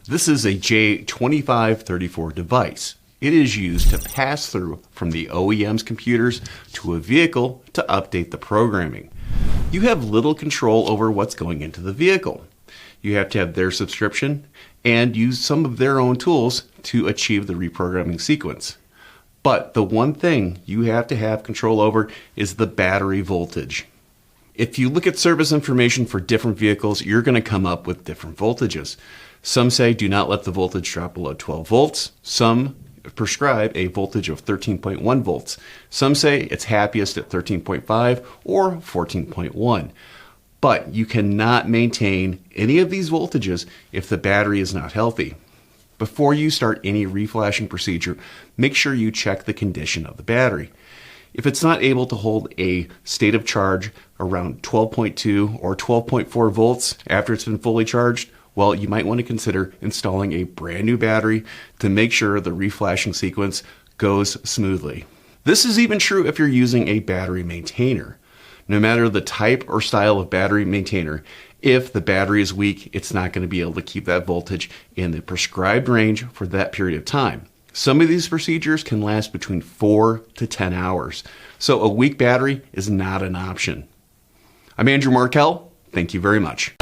This is a J2534 device. It is used to pass through from the OEM's computers to a vehicle to update the programming. You have little control over what's going into the vehicle. You have to have their subscription and use some of their own tools to achieve the reprogramming sequence. But the one thing you have to have control over is the battery voltage. If you look at service information for different vehicles, you're going to come up with different voltages. Some say do not let the voltage drop below 12 volts. Some prescribe a voltage of 13.1 volts. Some say it's happiest at 13.5 or 14.1. But you cannot maintain any of these voltages if the battery is not healthy. Before you start any reflashing procedure, make sure you check the condition of the battery. If it's not able to hold a state of charge around 12.2 or 12.4 volts after it's been fully charged, well, you might want to consider installing a brand new battery to make sure the reflashing sequence goes smoothly. This is even true if you're using a battery maintainer. No matter the type or style of battery maintainer, if the battery is weak, it's not going to be able to keep that voltage in the prescribed range for that period of time. Some of these procedures can last between 4 to 10 hours, so a weak battery is not an option. I'm Andrew Markell. Thank you very much.